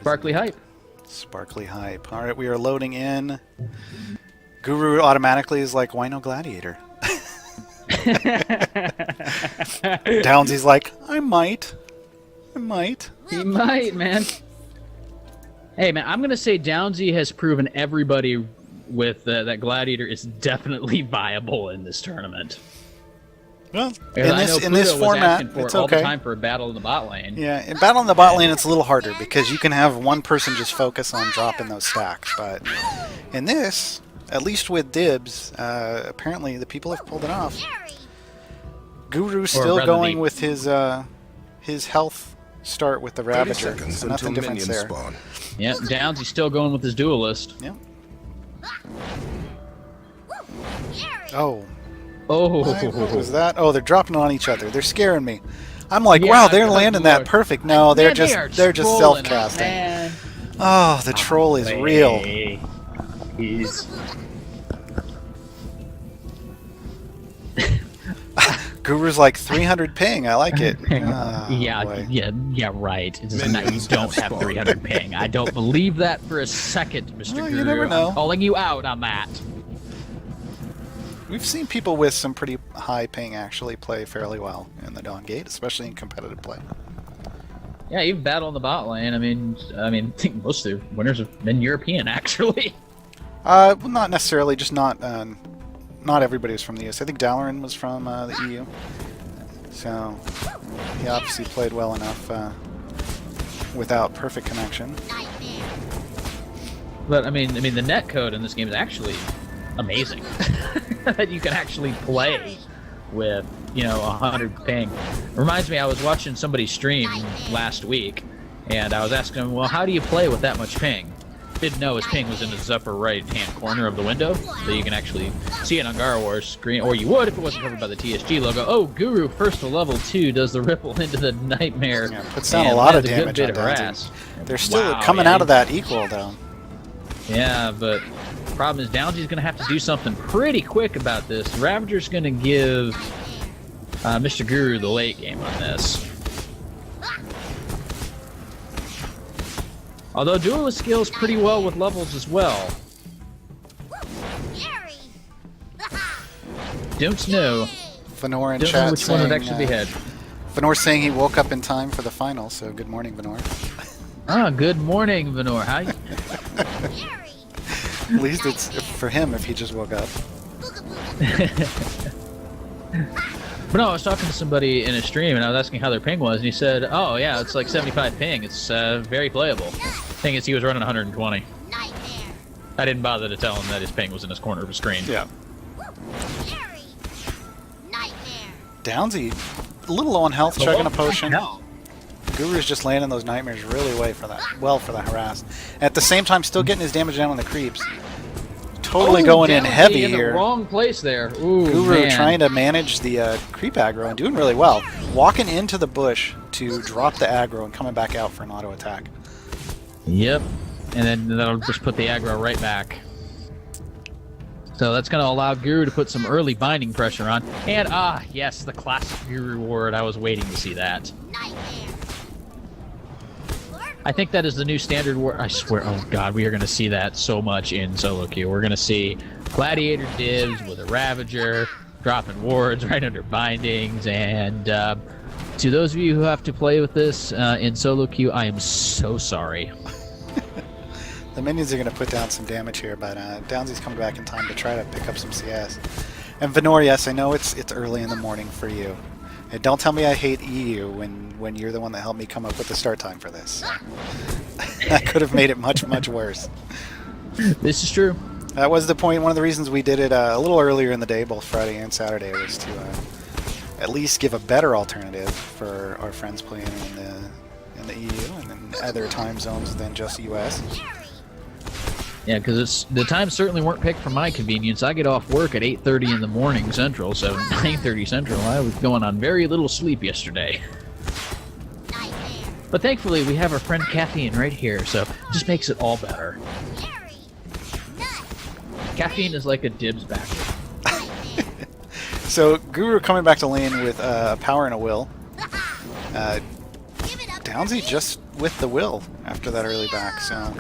Sparkly hype. Sparkly hype. All right, we are loading in. Guru automatically is like, why no gladiator? Downsy's like, I might. He might, man. Hey, man, I'm going to say Downsy has proven everybody with that gladiator is definitely viable in this tournament. Well, in this format, it's all okay. the time for a battle in the bot lane. Yeah, in battle in the bot lane, it's a little harder because you can have one person just focus on dropping those stacks. But in this, at least with Dibs, apparently the people have pulled it off. Guru's still going with his health start with the Ravager, so nothing different there. Spawn. Yeah, Downsy's still going with his duelist. Yeah. Oh. Oh. What was that? Oh, they're dropping on each other. They're scaring me. I'm like, Yeah, wow, they're landing that perfect. No, they're just self-casting. Man. Oh, the troll is real. He's Guru's like 300 ping. I like it. Yeah, right. It's just not, you don't have 300 ping. I don't believe that for a second, Mr. Well, Guru. you never know. I'm calling you out on that. We've seen people with some pretty high ping actually play fairly well in the Dawn Gate, especially in competitive play. Yeah, even battle in the bot lane. I mean, I think most of the winners have been European, actually. Well, not necessarily. Just not everybody was from the US. I think Dalaran was from the EU, so he obviously played well enough without perfect connection. But I mean, the net code in this game is actually amazing. That you can actually play with, 100 ping. Reminds me, I was watching somebody stream last week, and I was asking him, well, how do you play with that much ping? Didn't know his ping was in his upper right-hand corner of the window, so you can actually see it on Gaarawarr's screen, or you would if it wasn't covered by the TSG logo. Oh, Guru, first to level 2, does the ripple into the nightmare. Yeah, puts down a lot of damage good on bit of harass. They're still coming out of that equal, though. Yeah, but the problem is Downsy's going to have to do something pretty quick about this. Ravager's going to give Mr. Guru the late game on this. Although Duelist scales pretty well with levels as well. Don't know. Venor in Don't chat know which one would actually be ahead. Venor's saying he woke up in time for the final, so good morning, Venor. Ah, good morning, Venor. How you? At least it's for him if he just woke up. But no, I was talking to somebody in a stream, and I was asking how their ping was, and he said, oh, yeah, it's like 75 ping. It's very playable. Thing is, he was running 120. I didn't bother to tell him that his ping was in his corner of the screen. Yeah. Downsy, a little low on health, chugging a potion. Guru's just landing those nightmares really well for the harass. At the same time, still getting his damage down on the creeps. Totally going in heavy in here. The wrong place there. Ooh, Guru man. trying to manage the creep aggro and doing really well. Walking into the bush to drop the aggro and coming back out for an auto attack. Yep. And then that'll just put the aggro right back. So that's going to allow Guru to put some early binding pressure on. And, yes, the classic Guru ward. I was waiting to see that. I think that is the new standard ward. I swear, oh god, we are going to see that so much in solo queue. We're going to see Gladiator Dibs with a Ravager, dropping wards right under bindings, and to those of you who have to play with this in solo queue, I am so sorry. The minions are going to put down some damage here, but Downsy's coming back in time to try to pick up some CS. And Venor, yes, I know it's early in the morning for you. And don't tell me I hate EU when you're the one that helped me come up with the start time for this. That could have made it much, much worse. This is true. That was the point. One of the reasons we did it a little earlier in the day, both Friday and Saturday, was to at least give a better alternative for our friends playing in the EU and in other time zones than just US. Yeah, because the times certainly weren't picked for my convenience. I get off work at 8:30 in the morning Central, so 9:30 Central. I was going on very little sleep yesterday. But thankfully, we have our friend Caffeine right here, so it just makes it all better. Caffeine is like a Dibs backer. So Guru coming back to lane with power and a will. Downsy just with the will after that early back, so...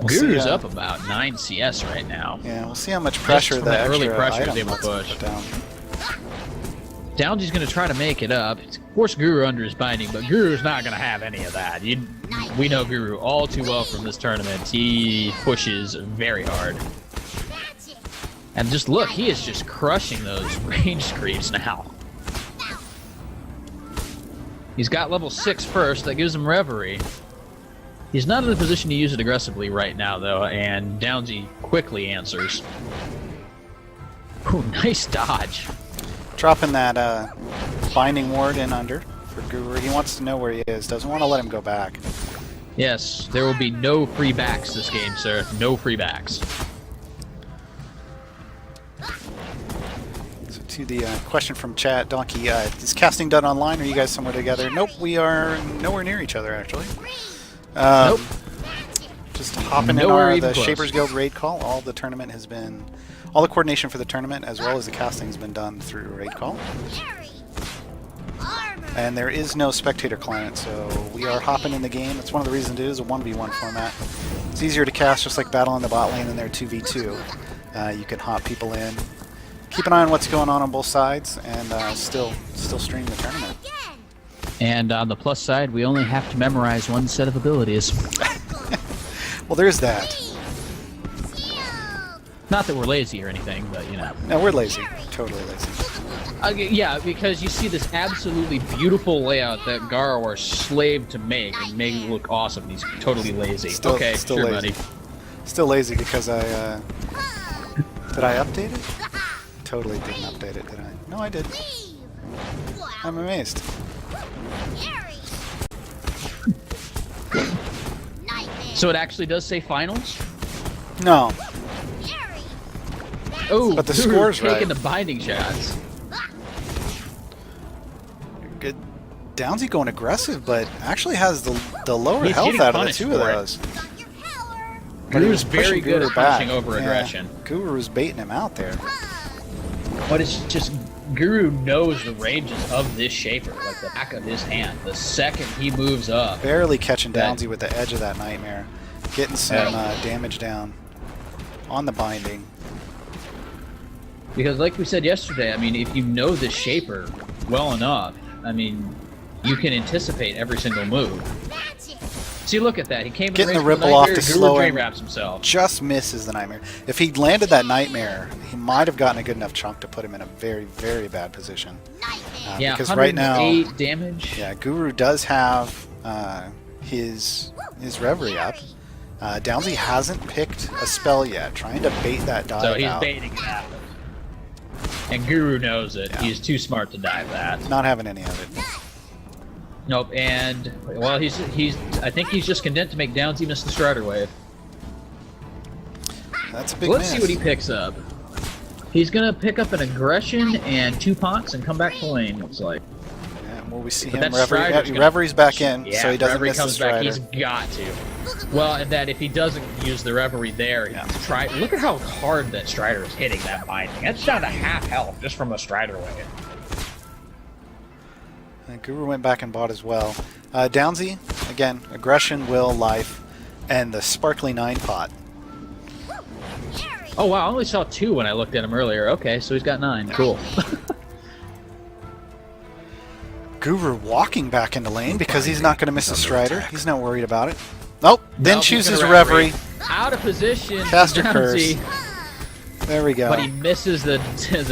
Guru's up about 9 CS right now. Yeah, we'll see how much pressure the extra early pressure is item able to lets push. put down. Downsy's going to try to make it up. Force Guru under his binding, but Guru's not going to have any of that. We know Guru all too well from this tournament. He pushes very hard. And just look, he is just crushing those range creeps now. He's got level 6 first. That gives him Reverie. He's not in a position to use it aggressively right now, though, and Downsy quickly answers. Ooh, nice dodge. Dropping that binding ward in under for Guru. He wants to know where he is. Doesn't want to let him go back. Yes, there will be no free backs this game, sir. No free backs. So to the question from chat, Donkey, is casting done online? Are you guys somewhere together? Nope, we are nowhere near each other, actually. Nope. Just hopping Nowhere in even the close. Shapers Guild raid call. All the tournament has been... All the coordination for the tournament, as well as the casting, has been done through raid call. And there is no spectator client, so we are hopping in the game. That's one of the reasons it is a 1v1 format. It's easier to cast, just like battle in the bot lane than there 2v2. You can hop people in, keep an eye on what's going on both sides, and still stream the tournament. And on the plus side, we only have to memorize one set of abilities. Well, there's that. Not that we're lazy or anything, but you know. No, we're lazy. Totally lazy. Yeah, because you see this absolutely beautiful layout that Gaarawarr slaved to make and make it look awesome. He's totally lazy. Still Sure, lazy. buddy. Still lazy because I... Did I update it? Totally didn't update it, did I? No, I did. I'm amazed. So it actually does say finals? No. Oh, But the Guru score's taking right. the binding shots. Good. Downsy going aggressive, but actually has the lower He's health getting out of the punished two of for it. those. Guru's very good at punishing over Yeah, aggression. Guru's baiting him out there. But it's just Guru knows the ranges of this Shaper, like the back of his hand. The second he moves up, Barely catching Downsy with the edge of that nightmare. Getting some damage down on the binding. because like we said yesterday, I mean, if you know this Shaper well enough, I mean, you can anticipate every single move. See, look at that. He came in Getting range the with ripple off Nightmare, to Guru slow drain him. wraps himself. Just misses the nightmare. If he'd landed that nightmare, he might have gotten a good enough chunk to put him in a very, very bad position. Yeah, because right now, 108 damage. yeah, Guru does have his Reverie up. Downsy hasn't picked a spell yet, trying to bait that dive So he's out. baiting it out. And Guru knows it. Yeah. He's too smart to dive that. Not having any of it. Nope, and well, he's. I think he's just content to make Downsy miss the Strider Wave. That's a big Let's see miss. what he picks up. He's gonna pick up an aggression and 2 pots and come back to lane. Looks like. Yeah, well, we see But him that Reverie. Strider's gonna- Reverie's back in, Yeah, so he doesn't Reverie miss the comes back. Strider. He's got to. Well, and that if he doesn't use the Reverie there, Yeah. he's try. Look at how hard that Strider is hitting that binding. That's down to half health just from a Strider Wave. And Guru went back and bought as well. Downsy, again, aggression, will, life, and the Sparkly 9 pot. Oh wow, I only saw 2 when I looked at him earlier. Okay, so he's got 9. Cool. Guru walking back into lane because he's not going to miss a Strider. He's not worried about it. Nope, then Nope, he's chooses gonna Reverie. Out of position. Caster Downsy, Curse. There we go. But he misses the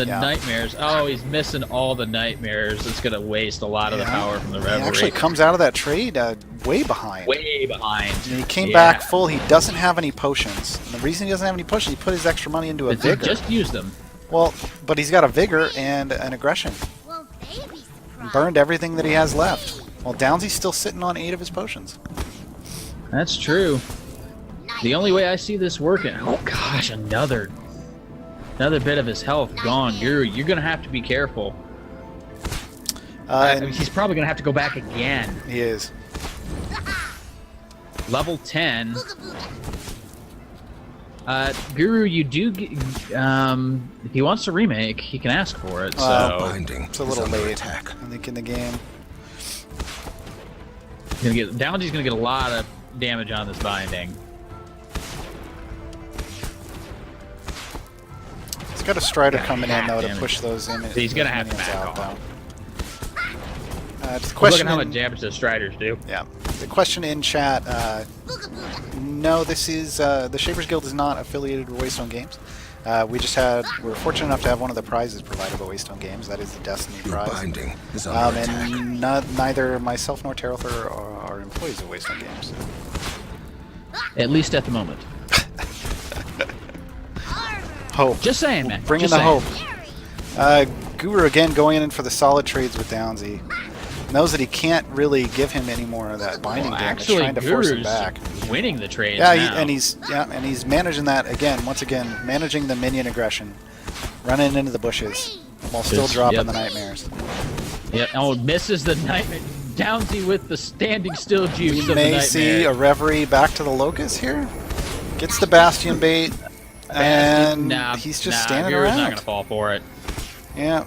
Yeah. nightmares. Oh, he's missing all the nightmares. It's gonna waste a lot of the power from the Reverie. He actually comes out of that trade way behind. Way behind. And he came Yeah. back full. He doesn't have any potions. And the reason he doesn't have any potions, he put his extra money into a He Vigor. just used them. Well, but he's got a Vigor and an Aggression. Burned everything that he has left. Well, Downsy's still sitting on 8 of his potions. That's true. The only way I see this working. Oh gosh, another bit of his health gone. You're gonna have to be careful. I mean, he's probably gonna have to go back again. He is. Level 10. Guru, you do get, if he wants to remake, he can ask for it. So It's a little late, I think, in the game. Downsie's gonna get a lot of damage on this binding. He's got a Strider coming in though to push those in. He's gonna have to back out off. The question Look at how much damage the Striders do. Yeah. The question in chat, no, this is, the Shapers Guild is not affiliated with Waystone Games. We're fortunate enough to have one of the prizes provided by Waystone Games. That is the Destiny prize. And neither myself nor Tarelther are employees of Waystone Games. At least at the moment. Hope. Just saying, man. Bring in the hope. Guru again going in for the solid trades with Downsy. Knows that he can't really give him any more of that binding damage, actually, trying to force him back. Winning the trades Yeah, now. and he's managing that again. Once again, managing the minion aggression, running into the bushes while still dropping the nightmares. Yeah, oh, misses the nightmare. Downsy with the standing still juice We of the may nightmare. see a Reverie back to the Locust here. Gets the Bastion bait, and he's just standing Guru's around. not gonna fall for it. Yeah.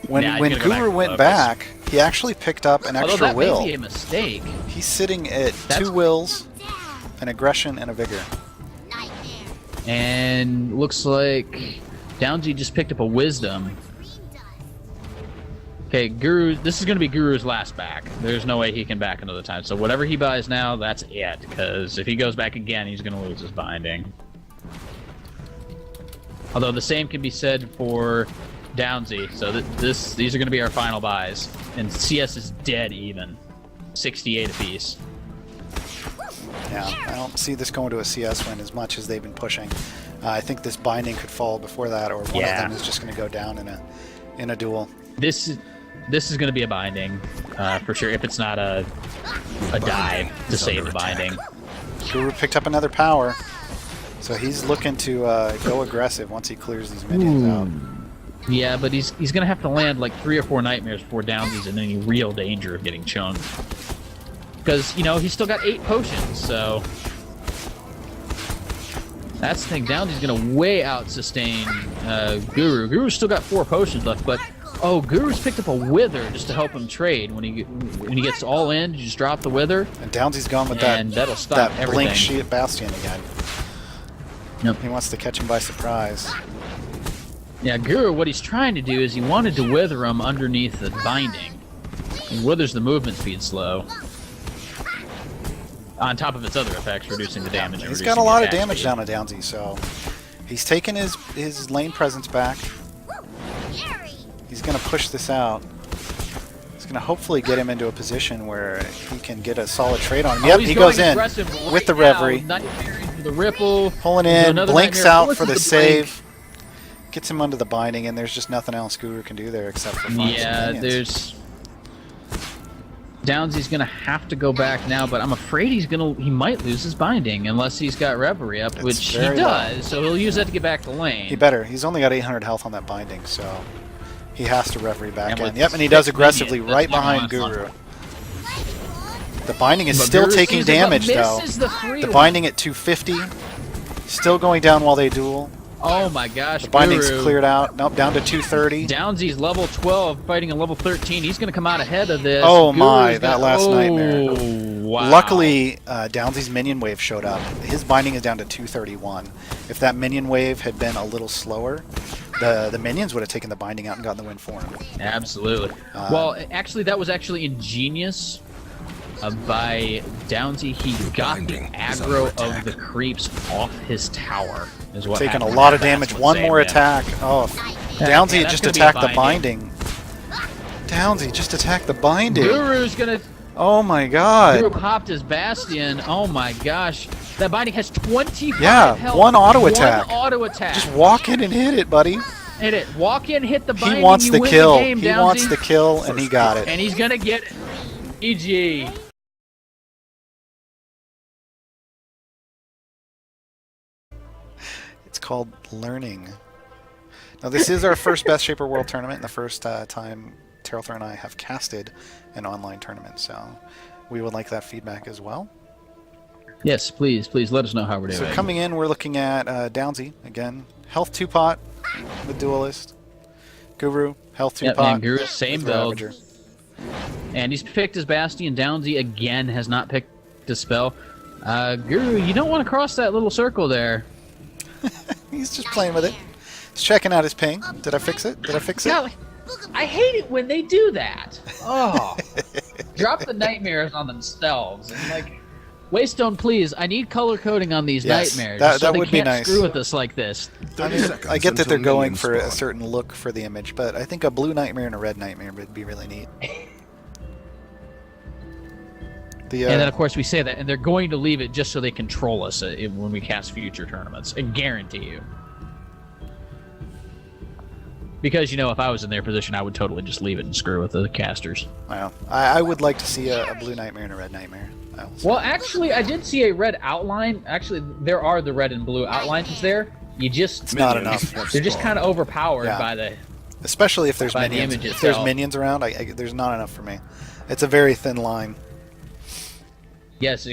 When he's gonna Guru go went back, he actually picked up an extra that will. may be a mistake. He's sitting at 2 wills, an aggression, and a vigor. And looks like Downsy just picked up a wisdom. Okay, Guru. This is going to be Guru's last back. There's no way he can back another time. So whatever he buys now, that's it. Because if he goes back again, he's going to lose his binding. Although the same can be said for Downsy. So these are going to be our final buys. And CS is dead even. 68 apiece. Yeah, I don't see this going to a CS win as much as they've been pushing. I think this binding could fall before that, or one of them is just going to go down in a duel. This is going to be a binding for sure. If it's not a dive to save the binding. Guru picked up another power, so he's looking to go aggressive once he clears these minions out. Yeah, but he's going to have to land like 3 or 4 nightmares before Downsy's in any real danger of getting chunked. Because, you know, he's still got 8 potions, so... That's the thing. Downsy's going to way out-sustain Guru. Guru's still got 4 potions left, but... Oh, Guru's picked up a Wither just to help him trade. When he gets all in, you just drop the Wither. And Downsy's gone with that'll stop that everything. blink sheet Bastion again. Yep. He wants to catch him by surprise. Yeah, Guru, what he's trying to do is he wanted to Wither him underneath the binding. He withers the movement speed slow. On top of its other effects, reducing the damage. He's got a lot of damage down to Downsy, so he's taken his lane presence back. He's going to push this out. He's going to hopefully get him into a position where he can get a solid trade on him. Yep, he goes in with the Reverie. The ripple. Pulling in, blinks out for the save. Gets him under the binding, and there's just nothing else Guru can do there except for find some minions. Downsy's gonna have to go back now, but I'm afraid he might lose his binding unless he's got Reverie up, which he does. So he'll use that to get back to lane. He better. He's only got 800 health on that binding, so he has to Reverie back in. Yep, and he does aggressively right behind Guru. The binding is still taking damage though. The binding at 250, still going down while they duel. Oh my gosh, the binding's cleared out. Nope, down to 230. Downsy's level 12, fighting a level 13. He's going to come out ahead of this. Oh my, that last nightmare. Wow. Luckily, Downsy's minion wave showed up. His binding is down to 231. If that minion wave had been a little slower, the minions would have taken the binding out and gotten the win for him. Absolutely. Well, actually, that was actually ingenious by Downsy. He got the aggro of the creeps off his tower. Is what taking a lot of damage. One more attack. Oh, Downsy just attacked the binding. Downsy just attacked the binding. Guru's gonna. Oh my god. Guru popped his Bastion. Oh my gosh. That binding has 25 health. One auto attack. One auto attack. Just walk in and hit it, buddy. Hit it. Walk in, hit the binding. He wants the kill. He wants the kill, and he got it. And he's gonna get it. GG. It's called learning. Now, this is our first Best Shaper World Tournament and the first time Tarelther and I have casted an online tournament, so we would like that feedback as well. Yes, please let us know how we're doing. So coming in, we're looking at Downsy, again, health 2-pot with Duelist. Guru, health 2-pot. Guru, same build. Ravager. And he's picked his Bastion. Downsy again has not picked his spell. Guru, you don't want to cross that little circle there. He's just playing with it. He's checking out his ping. Did I fix it? Did I fix it? God, I hate it when they do that. Oh, drop the nightmares on themselves. And like, Waystone, please. I need color coding on these nightmares. That they would be can't nice. Screw with us like this. I mean, I get that they're going for a certain look for the image, but I think a blue nightmare and a red nightmare would be really neat. And then, of course, we say that, and they're going to leave it just so they control us when we cast future tournaments. I guarantee you. Because, you know, if I was in their position, I would totally just leave it and screw with the casters. Well, I would like to see a blue nightmare and a red nightmare. Well, actually, I did see a red outline. Actually, there are the red and blue outlines there. You just... It's not enough. They're just kind of overpowered by the... Especially if there's by minions. the image if there's itself. minions around, there's not enough for me. It's a very thin line. Yes,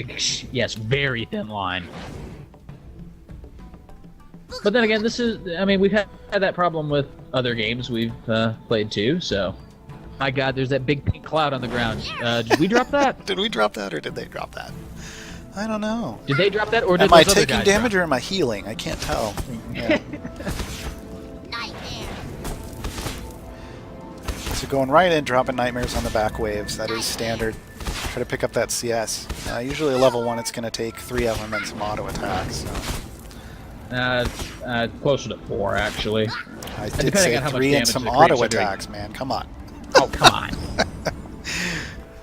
yes, very thin line. But then again, this is... I mean, we've had that problem with other games we've played too, so... My God, there's that big pink cloud on the ground. Did we drop that? Did we drop that, or did they drop that? I don't know. Did they drop that, or did am I those other taking guys damage, drop? or am I healing? I can't tell. Yeah. So going right in, dropping nightmares on the back waves. That is standard. Try to pick up that CS. Usually level 1, it's going to take 3 of them and some auto attacks. So. Closer to 4, actually. I did say 3 and some auto attacks, man. Come on. Oh, come on.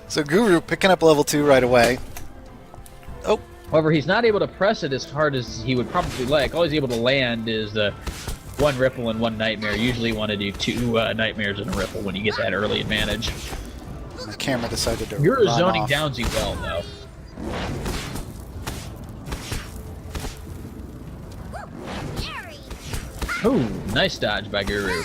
So Guru picking up level 2 right away. Oh. However, he's not able to press it as hard as he would probably like. All he's able to land is the 1 ripple and 1 nightmare. Usually you want to do 2 nightmares and a ripple when you get that early advantage. My camera decided to You're run zoning off. Downsy well, though. Ooh, nice dodge by Guru.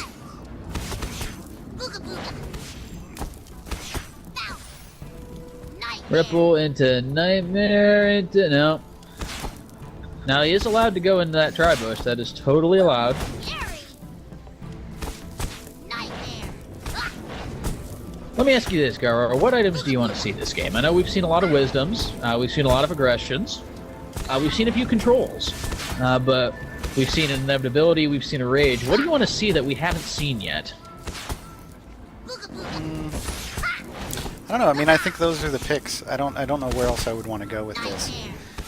Ripple into nightmare into no. Now he is allowed to go into that tri-bush. That is totally allowed. Let me ask you this, Gaarawarr. What items do you want to see this game? I know we've seen a lot of wisdoms. We've seen a lot of aggressions. We've seen a few controls. But we've seen an inevitability. We've seen a rage. What do you want to see that we haven't seen yet? I don't know. I mean, I think those are the picks. I don't know where else I would want to go with this.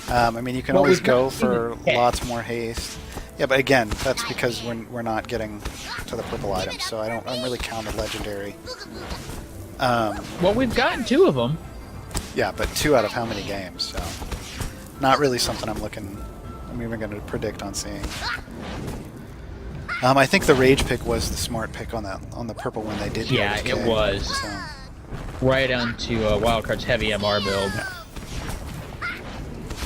I mean, you can always go for lots more haste. Yeah, but again, that's because we're not getting to the purple items, so I don't really count a legendary. Well, we've gotten 2 of them. Yeah, but 2 out of how many games? So not really something I'm even going to predict on seeing. I think the rage pick was the smart pick on the purple when they did. Yeah, it was. So. Right onto Wildcard's heavy MR build. Yeah.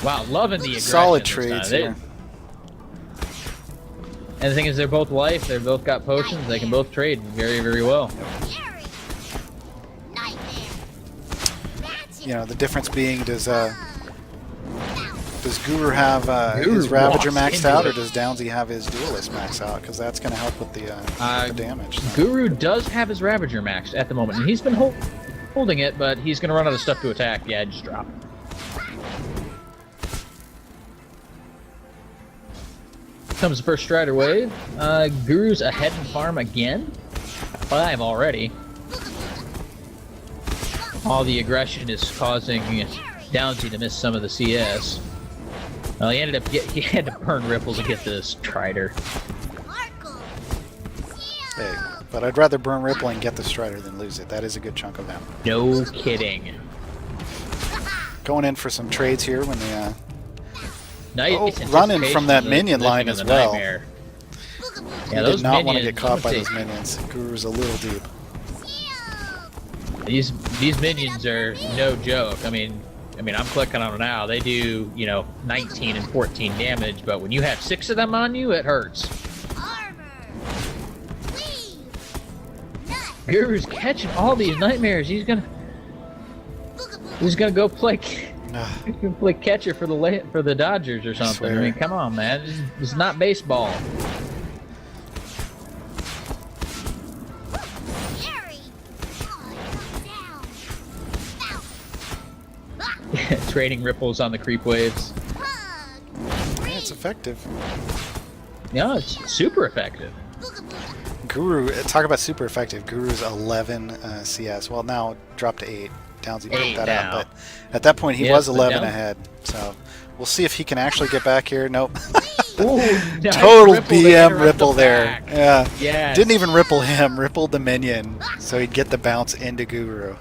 Wow, loving the aggression. Solid trades here. And the thing is, they're both life. They've both got potions. They can both trade very, very well. You know, the difference being, does Guru have his Ravager maxed out, or does Downsy have his Duelist maxed out? Because that's going to help with the damage. So. Guru does have his Ravager maxed at the moment, and he's been holding it, but he's going to run out of stuff to attack. Yeah, just drop. Comes the first Strider wave. Guru's ahead in farm again. 5 already. All the aggression is causing Downsy to miss some of the CS. Well, he ended up he had to burn Ripple to get this Strider. Hey, but I'd rather burn Ripple and get the Strider than lose it. That is a good chunk of them. No kidding. Going in for some trades here when the Nice running from that minion line as well. Nightmare. Yeah, he did not want to get caught by those minions. Guru's a little deep. These minions are no joke. I mean, I'm clicking on them now. They do, 19 and 14 damage, but when you have 6 of them on you, it hurts. Guru's catching all these nightmares. He's gonna go play catcher for the Dodgers or something. I mean, come on, man. It's not baseball. Trading ripples on the creep waves. Yeah, it's effective. Yeah, it's super effective. Guru, talk about super effective. Guru's 11 CS. Well, now dropped to 8. Downsy picked that now. up, but at that point he Yes, was but 11 down- ahead. So we'll see if he can actually get back here. Nope. Ooh, nice Total ripple to BM interrupt ripple the there. back. Yeah. Yes. Didn't even ripple him. Rippled the minion, so he'd get the bounce into Guru.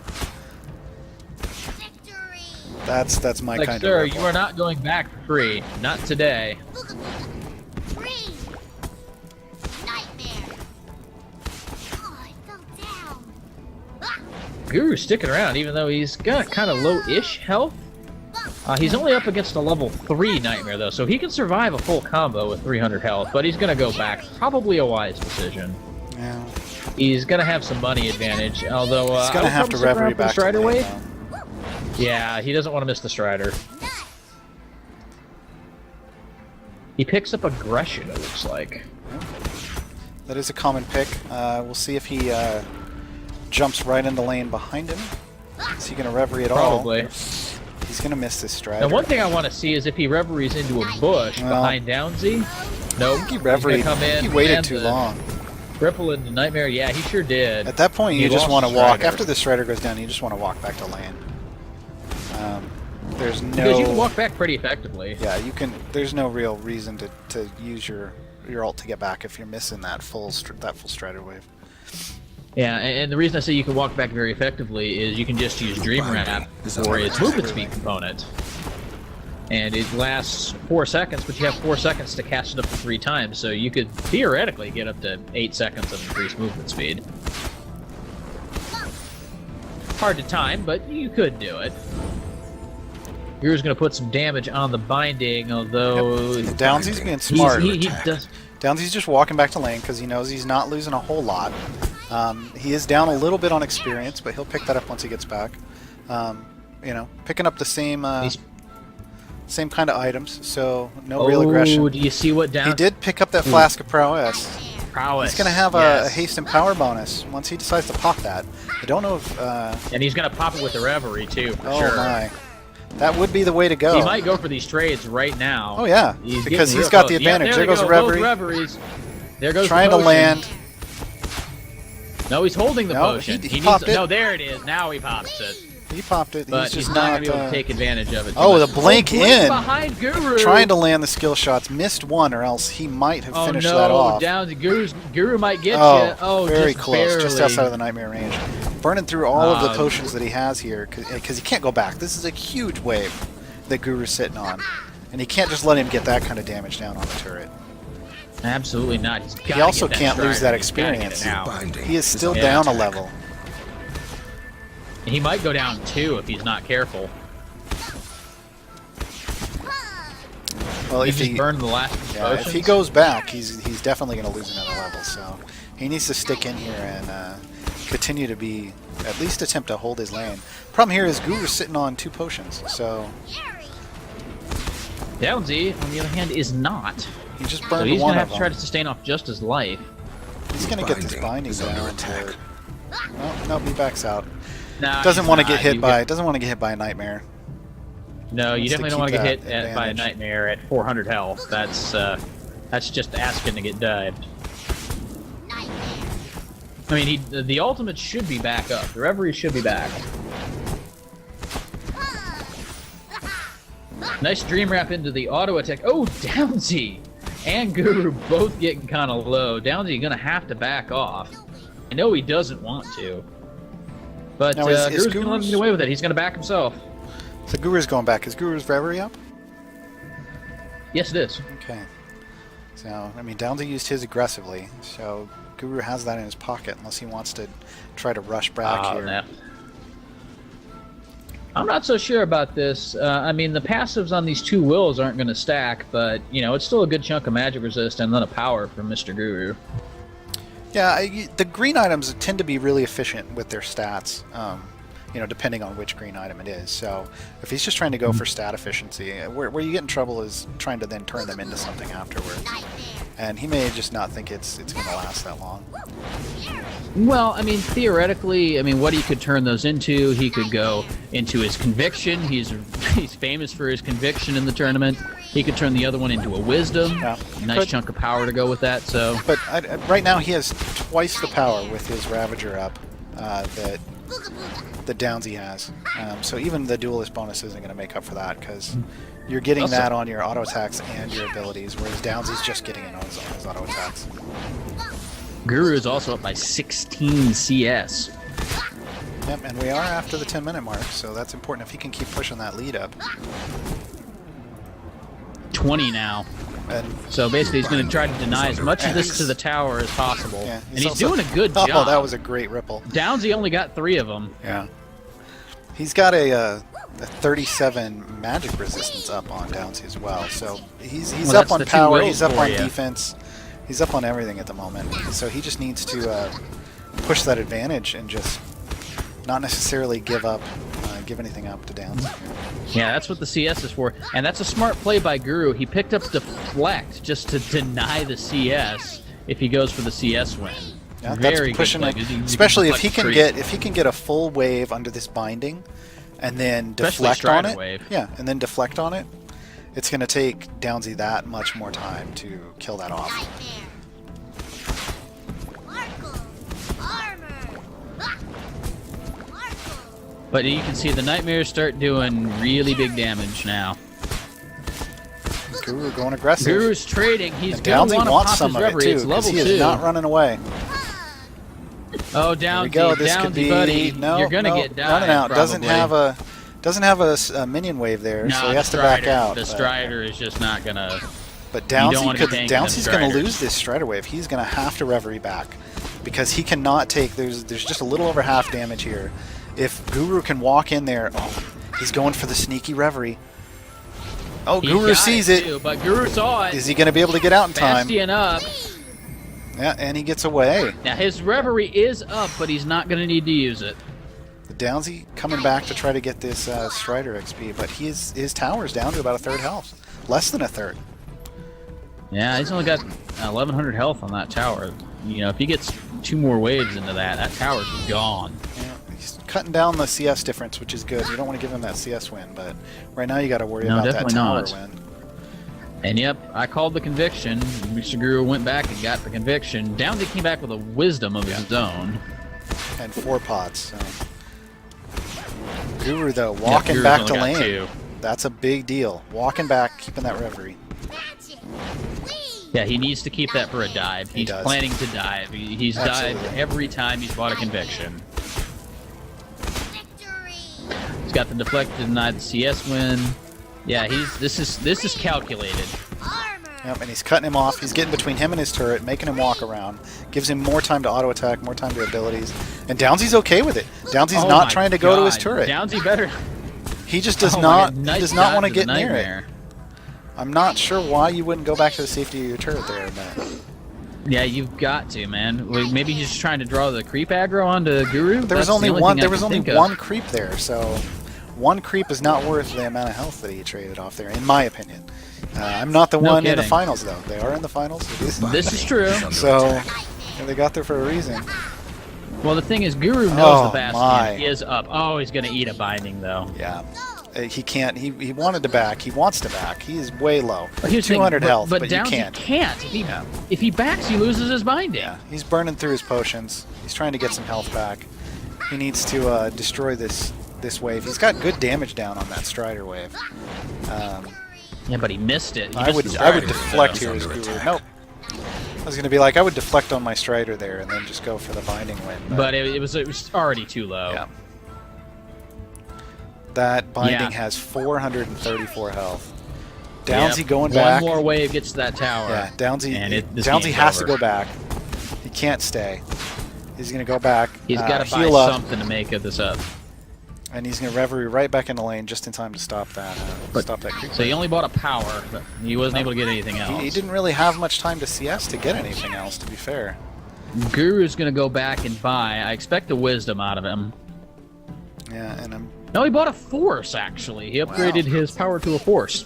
That's my Like, kind sir, of ripple. you are not going back for free. Not today. Guru's sticking around, even though he's got kind of low-ish health. He's only up against a level 3 Nightmare, though, so he can survive a full combo with 300 health, but he's going to go back. Probably a wise decision. Yeah. He's going to have some money advantage, although... He's going to have to reverie back to Strider lane, wave. though. Yeah, he doesn't want to miss the Strider. He picks up Aggression, it looks like. That is a common pick. We'll see if he jumps right in the lane behind him. Is he going to reverie at all? Probably. He's going to miss this Strider. Now, one thing I want to see is if he reveries into a bush behind Downsy. Nope. I think he reveried. Come in, He waited and too the long. Ripple into Nightmare. Yeah, he sure did. At that point, He you just lost want to the walk. Strider. After the Strider goes down, you just want to walk back to lane. There's no... Because you can walk back pretty effectively. Yeah, you can. There's no real reason to use your ult to get back if you're missing that full Strider wave. Yeah, and the reason I say you can walk back very effectively is you can just use Dream Wrap for its movement speed component. And it lasts 4 seconds, but you have 4 seconds to cast it up to 3 times, so you could theoretically get up to 8 seconds of increased movement speed. Hard to time, but you could do it. Guru's going to put some damage on the binding, although... Yep. Downsy's being smart. He does... Downsy's just walking back to lane because he knows he's not losing a whole lot. He is down a little bit on experience, but he'll pick that up once he gets back. You know, picking up the same same kind of items, so no real aggression. Oh, do you see what down... He did pick up that Flask of Prowess. Prowess. He's going to have a haste and power bonus once he decides to pop that. I don't know if... And he's going to pop it with the Reverie, too, for oh sure. My. That would be the way to go. He might go for these trades right now. Oh, yeah, because he's got the advantage. Yeah, there goes the Reverie. Reveries. There goes Trying the to potion. land. No, he's holding the No, potion. he needs popped to, it. No, there it is. Now he pops it. He popped it. But He's just not going to be able not... to take advantage of it. Oh, too the much. blink in. Behind Guru. Trying to land the skill shots. Missed one, or else he might have finished no, that off. Down to Guru might get Oh, you. Oh, very just close. barely. Just outside of the Nightmare range. Burning through all of the potions that he has here, because he can't go back. This is a huge wave that Guru's sitting on. And he can't just let him get that kind of damage down on the turret. Absolutely not. He also can't lose that experience. He is still down a level. He might go down 2 if he's not careful. Well, He if just he burned the last if he goes back, he's definitely going to lose another level. So he needs to stick in here and continue to be, at least attempt to hold his lane. Problem here is Guru's sitting on 2 potions, so Downsy, on the other hand, is not. he just So burned he's one going to of have to try them. to sustain off just his life. He's going to get this binding down. No, he backs out. Nah, Doesn't he's want to not. get hit You by. Doesn't want to get hit by a Nightmare. No, you Wants to definitely don't want to keep get that hit by a advantage. Nightmare at 400 health. That's just asking to get dived. I mean, the ultimate should be back up. The Reverie should be back. Nice Dream Wrap into the auto attack. Oh, Downsy and Guru both getting kind of low. Downsy gonna have to back off. I know he doesn't want to, but Now, is Guru's gonna let him get away with it. He's gonna back himself. So Guru's going back. Is Guru's Reverie up? Yes, it is. Okay. So, I mean, Downsy used his aggressively, so Guru has that in his pocket unless he wants to try to rush back here. No. I'm not so sure about this. I mean, the passives on these 2 wills aren't going to stack, but, you know, it's still a good chunk of magic resist and then a power from Mr. Guru. Yeah, the green items tend to be really efficient with their stats, you know, depending on which green item it is. So if he's just trying to go for stat efficiency, where you get in trouble is trying to then turn them into something afterwards. And he may just not think it's going to last that long. Well, I mean, theoretically, I mean, what he could turn those into, he could go into his conviction. He's He's famous for his conviction in the tournament. He could turn the other one into a wisdom. Yeah. Nice chunk of power to go with that. So, but right now he has twice the power with his Ravager up that Downsy has. So even the duelist bonus isn't going to make up for that because you're getting that on your auto attacks and your abilities, whereas Downsy's just getting it on his auto attacks. Guru is also up by 16 CS. Yep, and we are after the 10-minute mark, so that's important if he can keep pushing that lead up. 20 now. And so basically he's going to try to deny as much of this to the tower as possible. Yeah, and he's doing a good job. Oh, that was a great ripple. Downsy only got 3 of them. Yeah. He's got a 37 magic resistance up on Downsy as well, so he's up on power, he's up on defense, he's up on everything at the moment. So he just needs to push that advantage and just not necessarily give anything up to Downsy. Yeah, that's what the CS is for, and that's a smart play by Guru. He picked up Deflect just to deny the CS if he goes for the CS win. Yeah, Very that's pushing good it, especially if he can get a full wave under this binding, and then deflect on it. Wave. Yeah, and then deflect on it. It's going to take Downsy that much more time to kill that off. But you can see the Nightmares start doing really big damage now. Guru going aggressive. Guru's trading. He's going to want to pop his Reverie. It's level 2. He is not running away. Oh, Downsy, This could be, buddy. No, you're gonna get died, running out. Probably. Doesn't have a minion wave there, so he has to back out. The Strider is just not gonna. But Downsy's gonna lose this Strider wave. He's gonna have to Reverie back because he cannot take. There's just a little over half damage here. If Guru can walk in there, oh, he's going for the sneaky Reverie. Oh, Guru sees it. Too, but Guru saw it. Is he gonna be able to get out in time? Bastion up. Yeah, and he gets away. Now his Reverie is up, but he's not going to need to use it. The Downsy coming back to try to get this Strider XP, but his tower's down to about 1/3 health. Less than 1/3. Yeah, he's only got 1,100 health on that tower. You know, if he gets 2 more waves into that tower's gone. Yeah, he's cutting down the CS difference, which is good. You don't want to give him that CS win, but right now you got to worry about that tower win. And yep, I called the conviction. Mr. Guru went back and got the conviction. Downsy came back with a wisdom of his own. And 4 pots. So. Guru, though, walking back to lane. 2. That's a big deal. Walking back, keeping that Reverie. Yeah, he needs to keep that for a dive. He's planning to dive. He's dived every time he's bought a conviction. He's got the deflect to deny the CS win. Yeah, this is calculated. Yep, and he's cutting him off. He's getting between him and his turret, making him walk around. Gives him more time to auto attack, more time to abilities. And Downsy's okay with it. Downsy's not trying to go to his turret. Downsy better. He just does not. He does not want to get near it. I'm not sure why you wouldn't go back to the safety of your turret there, man. Yeah, you've got to, man. Maybe he's just trying to draw the creep aggro onto Guru. There was only one. There was only one creep there, so. One creep is not worth the amount of health that he traded off there, in my opinion. I'm not the one in the finals, though. They are in the finals. This is true. So they got there for a reason. Well, the thing is, Guru knows the Bastion. He is up. Oh, he's going to eat a binding, though. Yeah. He can't. He wanted to back. He wants to back. He is way low. But 200 health, but you can't. If he backs, he loses his binding. Yeah. He's burning through his potions. He's trying to get some health back. He needs to destroy this wave. He's got good damage down on that Strider wave. Yeah, but he missed it. I would deflect here as Guru. Nope. I was going to be like, I would deflect on my Strider there and then just go for the binding win. But it was already too low. Yeah. That binding has 434 health. Downsy going back. One more wave gets to that tower. Yeah, Downsy has to go back. He can't stay. He's going to go back. He's got to buy something to make this up. And he's going to Reverie right back in the lane just in time to stop that. Creep. So he only bought a power, but he wasn't able to get anything else. He didn't really have much time to CS to get anything else, to be fair. Guru's going to go back and buy. I expect a wisdom out of him. Yeah, and No, he bought a force, actually. He upgraded his power to a force.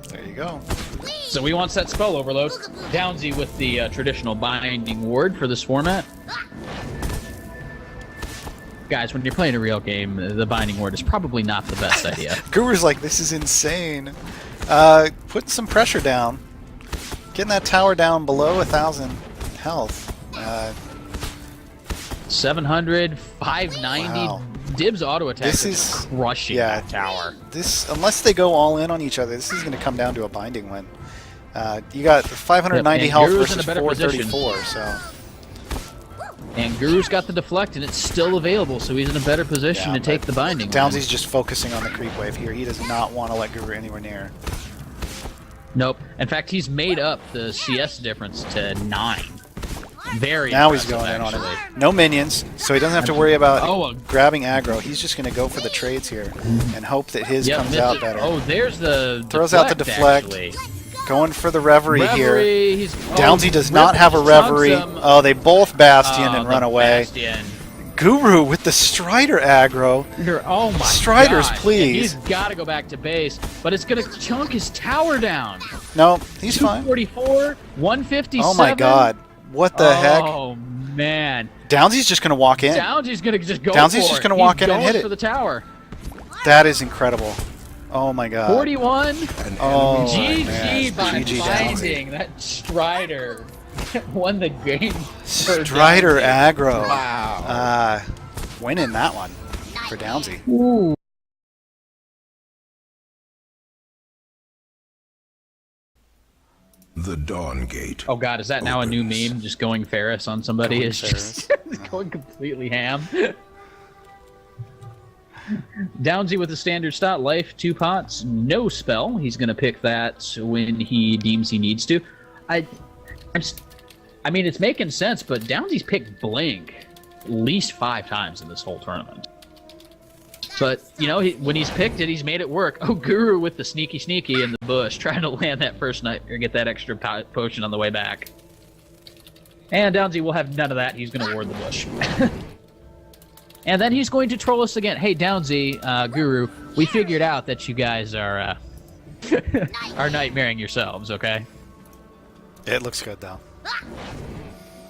There you go. So he wants that spell overload. Downsy with the traditional binding ward for this format. Guys, when you're playing a real game, the binding word is probably not the best idea. Guru's like, this is insane. Putting some pressure down. Getting that tower down below 1,000 health. 700, 590. Wow. Dibs auto attack This is is crushing that tower. This, unless they go all in on each other, this is going to come down to a binding win. You got 590 health Guru's in versus a better 434, so... And Guru's got the deflect, and it's still available, so he's in a better position to take the binding. Downsy's just focusing on the creep wave here. He does not want to let Guru anywhere near. Nope. In fact, he's made up the CS difference to 9. Very Now he's impressive, going in on actually. it. No minions, so he doesn't have to worry about Oh, grabbing aggro. He's just going to go for the trades here and hope that his comes out better. Oh, there's the Throws out the deflect. Actually. Going for the reverie here. He's, Downsy does not have a reverie. Oh, they both Bastion and run away. Bastion. Guru with the Strider aggro. Oh my Striders, God. please. He's got to go back to base, but it's going to chunk his tower down. No, he's fine. 244, 157. Oh my God. What the heck? Oh man. Downsy's just going to walk in. Downsy's going to just go Downsy's for just it. going to walk in and He's hit going it. for the tower. That is incredible. Oh my God. 41. Oh, GG man. by GG finding that Strider won the game. for Strider Downsy. aggro. Wow. Winning that one for Downsy. Ooh. The Dawn Gate. Oh God, is that now a new opens. meme? Just going Ferris on somebody Going is just going completely ham. Downsy with the standard stat, life, 2 pots, no spell. He's gonna pick that when he deems he needs to. I mean, it's making sense, but Downsy's picked Blink at least 5 times in this whole tournament. But, you know, when he's picked it, he's made it work. Oh, Guru with the sneaky in the bush, trying to land that first night or get that extra potion on the way back. And Downsy will have none of that. He's going to ward the bush. And then he's going to troll us again. Hey, Downsy, Guru, we figured out that you guys are nightmaring yourselves, okay? It looks good, though.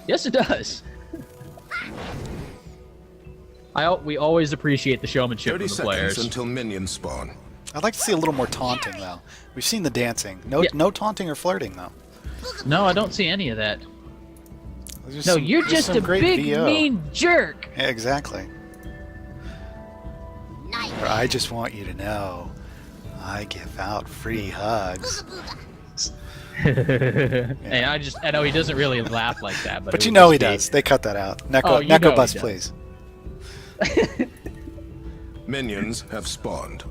Yes, it does. We always appreciate the showmanship 30 of the seconds players. until minions spawn. I'd like to see a little more taunting, though. We've seen the dancing. Yeah. No taunting or flirting, though. No, I don't see any of that. There's No, some- you're there's just some a great big, VO. mean jerk. Yeah, exactly. Or I just want you to know, I give out free hugs. Hey, I know he doesn't really laugh like that, but But it you would know just he be- does. They cut that out. Oh, Neko, you know Neko he bus, does. please. Minions have spawned.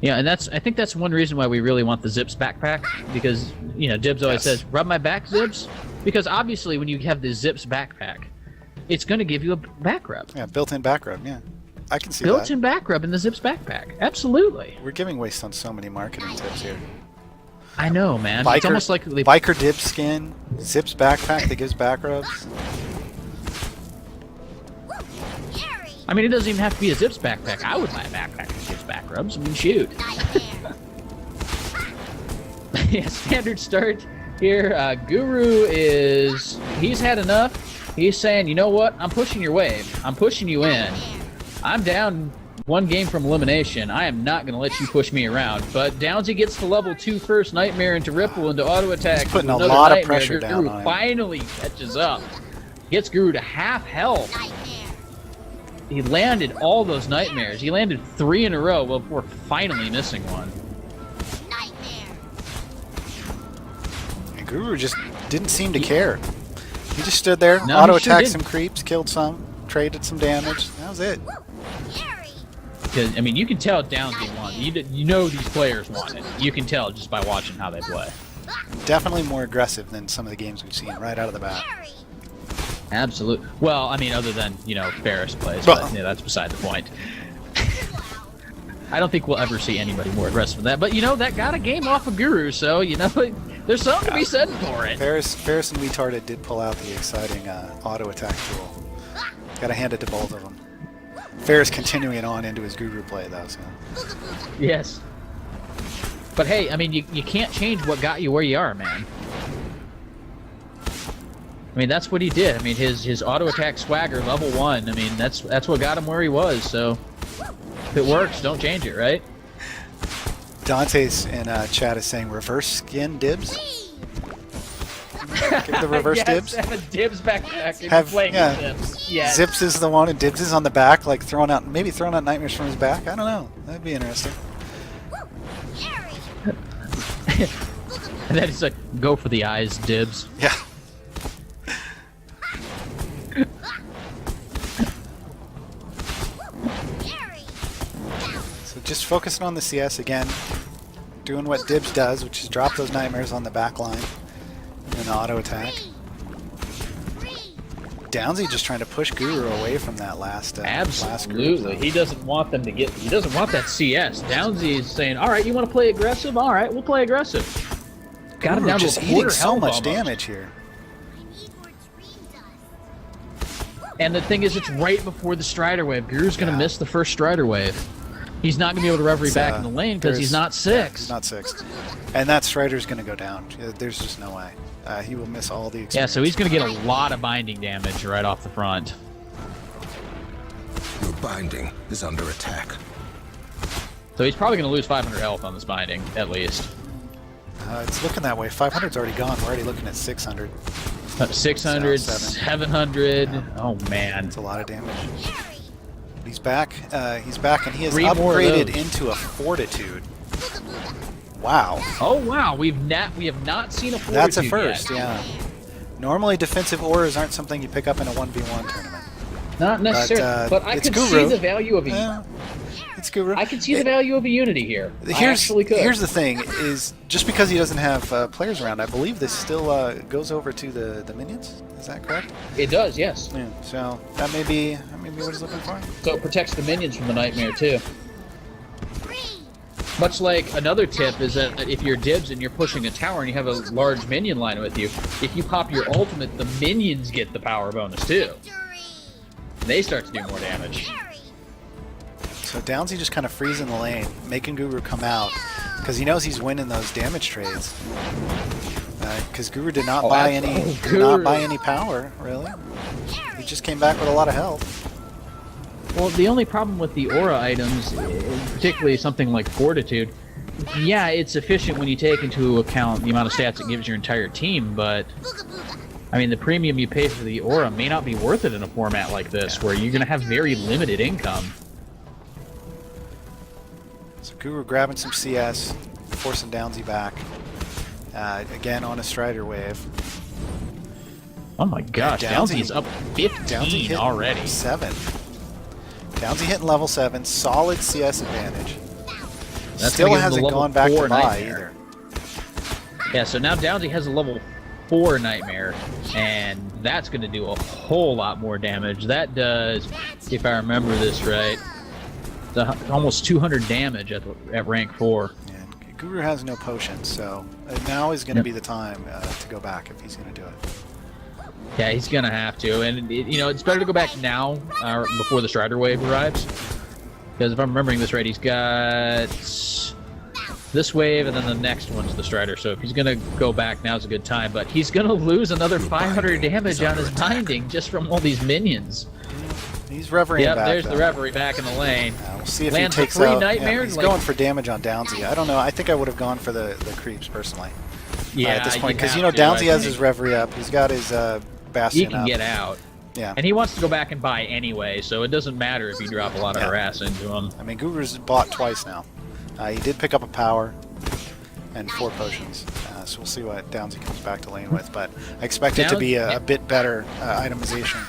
Yeah, and I think that's one reason why we really want the Zips backpack, because, you know, Dibs always Yes. says, rub my back, Zips, because obviously when you have the Zips backpack, it's going to give you a back rub. Yeah, built-in back rub, yeah. I can see that. Built-in back rub in the Zips backpack. Absolutely. We're giving waste on so many marketing tips here. I know, man. It's almost like they... Biker dip skin, Zips backpack that gives back rubs. I mean, it doesn't even have to be a Zips backpack. I would buy a backpack that gives back rubs. I mean, shoot. Yeah, standard start here. Guru he's had enough. He's saying, you know what? I'm pushing your wave. I'm pushing you in. I'm down 1 game from elimination. I am not going to let you push me around. But Downsy gets to level 2 first. Nightmare into Ripple into auto attack. He's putting a Another lot of Nightmare. pressure down Guru on him. finally catches up. Gets Guru to half health. He landed all those Nightmares. He landed 3 in a row before finally missing one. And Guru just didn't seem to care. He just stood there, No, auto he sure attacked didn't. some creeps, killed some, traded some damage. That was it. Because, I mean, you can tell Downsy wants it. You know these players want it. You can tell just by watching how they play. Definitely more aggressive than some of the games we've seen right out of the bat. Absolutely. Well, I mean, other than, you know, Ferris plays, Well- but yeah, that's beside the point. I don't think we'll ever see anybody more aggressive than that. But, you know, that got a game off of Guru, so, you know, there's something to be said for it. Ferris and Retarded did pull out the exciting auto attack tool. Gotta hand it to both of them. Ferris continuing it on into his Guru play, though, so. Yes. But, hey, I mean, you can't change what got you where you are, man. I mean, that's what he did. I mean, his auto attack swagger level 1. I mean, that's what got him where he was. So if it works, don't change it, right? Dante's in chat is saying reverse skin dibs. Give the reverse yes, dibs. Have a dibs backpack. Yeah. Zips. Yes. Zips is the one, and Dibs is on the back, like throwing out nightmares from his back. I don't know. That'd be interesting. And then he's like, go for the eyes, Dibs. Yeah. So just focusing on the CS again, doing what Dibs does, which is drop those nightmares on the back line and auto attack. Downsy just trying to push Guru away from that last Absolutely. He doesn't want them to get. He doesn't want that CS. Downsy is saying, "All right, you want to play aggressive? All right, we'll play aggressive." Got him down to just a eating quarter so health much almost. damage here. And the thing is, it's right before the Strider wave. Guru's going to miss the first Strider wave. He's not going to be able to reverie back in the lane because he's not 6. Yeah, he's not 6. And that Strider's going to go down. There's just no way. He will miss all the experience. Yeah, so he's going to get a lot of binding damage right off the front. Your binding is under attack. So he's probably going to lose 500 health on this binding, at least. It's looking that way. 500's already gone. We're already looking at 600. 600, So 700. Yeah. Oh, man. That's a lot of damage. He's back. He's back, and he has 3 more of upgraded those. into a Fortitude. Wow. Oh, wow. We have not seen a Fortitude That's a first, yet. yeah. Normally, defensive auras aren't something you pick up in a 1v1 tournament. Not necessarily, but I it's could Guru. see the value of a It's Guru. I could see the value of a Unity here. I Here's actually could. the thing: is just because he doesn't have players around, I believe this still goes over to the minions. Is that correct? It does, yes. Yeah. So that may be what he's looking for. So it protects the minions from the nightmare too. Much like another tip is that if you're Dibs and you're pushing a tower and you have a large minion line with you, if you pop your ultimate, the minions get the power bonus too. They start to do more damage. So Downsy just kind of freezing the lane, making Guru come out, because he knows he's winning those damage trades. Because Guru did not buy any power, really. He just came back with a lot of health. Well, the only problem with the aura items, particularly something like Fortitude, yeah, it's efficient when you take into account the amount of stats it gives your entire team, but I mean, the premium you pay for the aura may not be worth it in a format like this, where you're going to have very limited income. So Guru grabbing some CS, forcing Downsy back. Again on a Strider wave. Oh my gosh, Downsy is up 15 already. 7. Downsy hitting level 7, solid CS advantage. That's Still hasn't gone back to buy either. Yeah, so now Downsy has a level 4 nightmare, and that's going to do a whole lot more damage. That does, if I remember this right, almost 200 damage at rank 4. And Guru has no potions, so now is going to be the time to go back if he's going to do it. Yeah, he's going to have to, and it's better to go back now before the Strider wave arrives, because if I'm remembering this right, he's got this wave, and then the next one's the Strider, so if he's going to go back, now's a good time, but he's going to lose another 500 damage on his binding just from all these minions. He's reverie back. Yep, there's though. the reverie back in the lane. We'll see if Lands he takes 3 out. nightmares. He's going for damage on Downsy. I don't know. I think I would have gone for the creeps personally. Yeah, at this point, because have to, Downsy I has think. his reverie up. He's got his Bastion He can up. get out. Yeah. And he wants to go back and buy anyway, so it doesn't matter if you drop a lot of harass into him. I mean, Guru's bought twice now. He did pick up a power and 4 potions, so we'll see what Downsy comes back to lane with. But I expect it to be a bit better itemization.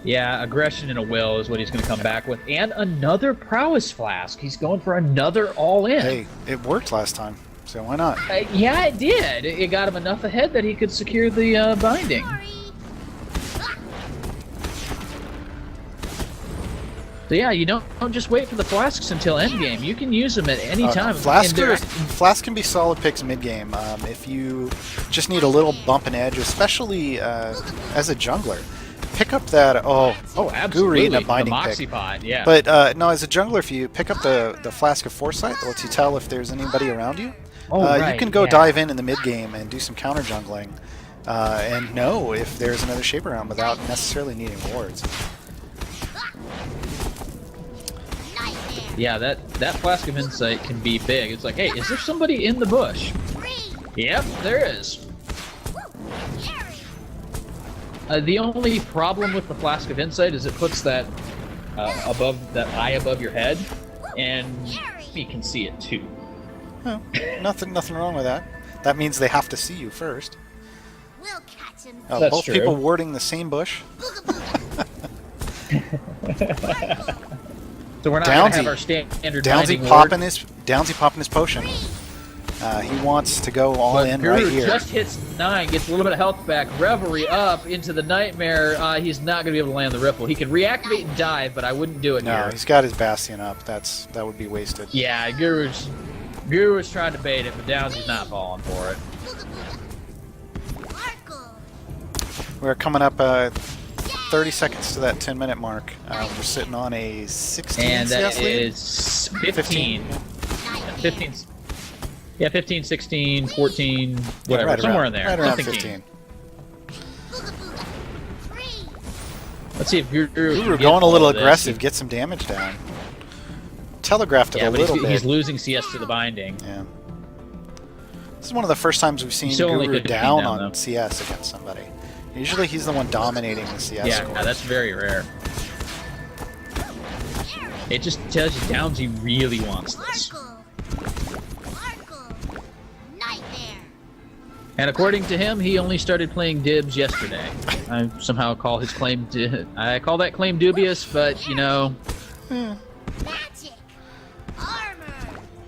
Yeah, aggression and a will is what he's going to come back with. And another prowess flask. He's going for another all-in. Hey, it worked last time, so why not? Yeah, it did. It got him enough ahead that he could secure the binding. So yeah, you don't just wait for the flasks until endgame. You can use them at any time. Flask can be solid picks mid-game if you just need a little bump and edge, especially as a jungler. Pick up that absolutely. Guru eating a binding the Moxie pick. Pod, yeah. But no, as a jungler, if you pick up the Flask of Foresight, that lets you tell if there's anybody around you. Right, you can go dive in the mid game and do some counter jungling and know if there's another Shaper around without necessarily needing wards. Yeah, that Flask of Insight can be big. It's like, hey, is there somebody in the bush? Yep, there is. The only problem with the Flask of Insight is it puts that eye above your head, and you can see it too. Oh, nothing wrong with that. That means they have to see you first. We'll catch him. Oh, That's both true. people warding the same bush. So we're not going to have our standard Downsy binding popping ward. Downsy popping his potion. He wants to go all But in Guru right here. just hits 9, gets a little bit of health back. Revelry up into the Nightmare. He's not going to be able to land the Ripple. He can reactivate and dive, but I wouldn't do it No, here. he's got his Bastion up. That would be wasted. Yeah, Guru's trying to bait it, but Downsy's not falling for it. We're coming up 30 seconds to that 10-minute mark. We're sitting on a 16 And that CS lead? is 15. 15. Yeah, 15, 16, 14, whatever. Right somewhere around, in there. Right around Something 15. Let's see if Guru Guru going a little aggressive, get some damage down. Telegraphed it Yeah, a but little bit. he's losing CS to the binding. Yeah. This is one of the first times we've seen Still only Guru 15 down now, on though. CS against somebody. Usually he's the one dominating the CS Yeah, score. that's very rare. It just tells you Downsy really wants this. And according to him, he only started playing Dibs yesterday. I somehow call his claim I call that claim dubious, but you know.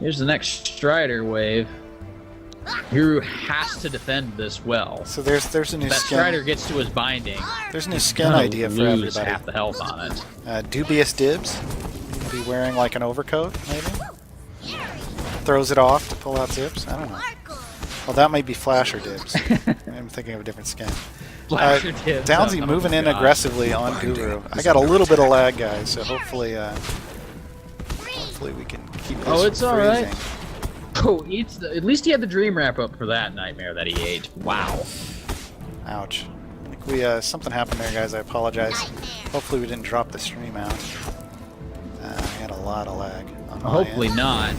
Here's the next Strider wave. Guru has to defend this well. So there's a new That skin. Strider gets to his binding. There's a new skin Gonna idea for lose everybody. half the health on it. Dubious Dibs. Be wearing like an overcoat, maybe. Throws it off to pull out zips. I don't know. Well, that might be Flasher Dibs. I'm thinking of a different skin. Flasher Dibs. Downsy Oh, moving in God. aggressively on Guru. I got a little bit of lag, guys, so hopefully we can keep this Oh, it's all right. freezing. Oh, at least he had the dream wrap up for that Nightmare that he ate. Wow. Ouch. I think we something happened there, guys. I apologize. Hopefully we didn't drop the stream out. I had a lot of lag on my Hopefully end. not.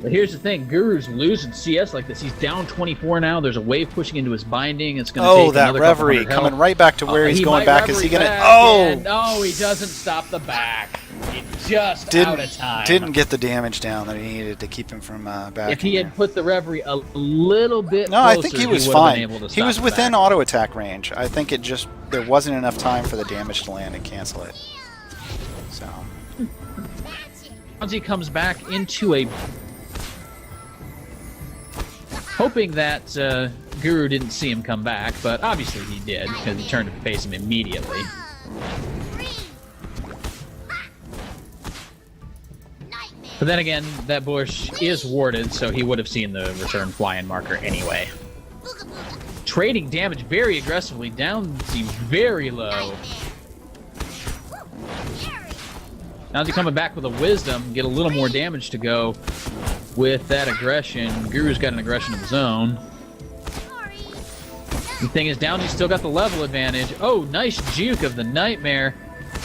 But here's the thing, Guru's losing CS like this. He's down 24 now. There's a wave pushing into his binding. It's going to take Oh, that another couple Reverie hundred health. coming right back to where he's He going might back. Is he Reverie going to... back, Oh! and, oh, he doesn't stop the back. He's just out of time. Didn't get the damage down that he needed to keep him from back. If he had put the Reverie a little bit No, closer, I think he was would have fine. been able to He was stop the within back. auto attack range. I think it just there wasn't enough time for the damage to land and cancel it. So Downsy comes back into a... Hoping that Guru didn't see him come back, but obviously he did, because he turned to face him immediately. But then again, that bush is warded, so he would have seen the return fly-in marker anyway. Trading damage very aggressively, Downsy very low. Downsy coming back with a wisdom, get a little more damage to go with that aggression. Guru's got an aggression of his own. The thing is, Downsy's still got the level advantage. Oh, nice juke of the Nightmare.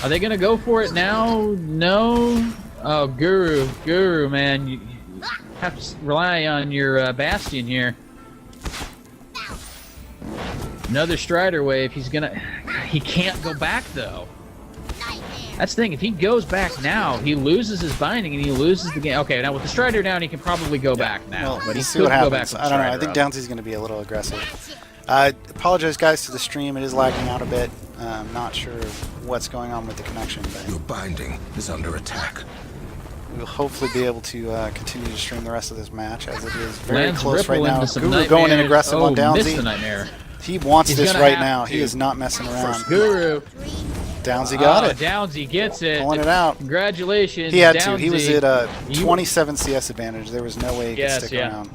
Are they going to go for it now? No. Oh, Guru, man. You have to rely on your Bastion here. Another Strider wave. He can't go back, though. That's the thing. If he goes back now, he loses his binding and he loses the game. Okay, now with the Strider down, he can probably go back now. well, But we'll he see could what go back happens. with I don't know. I Strider think up. Downsy's going to be a little aggressive. I apologize, guys, to the stream. It is lagging out a bit. I'm not sure what's going on with the connection, Your but binding is under attack. we'll hopefully be able to continue to stream the rest of this match, as it is very Lands close Ripple right now. into some Guru going in nightmares. aggressive on Missed the Downsy. Nightmare. He wants He's this gonna right have now. to. He is not messing around. Guru. Downsy got it. Downsy gets it. Pulling it out. Congratulations, He had Downsy. to. He was at You- 27 CS advantage. There was no way he could Yes, stick yeah. around.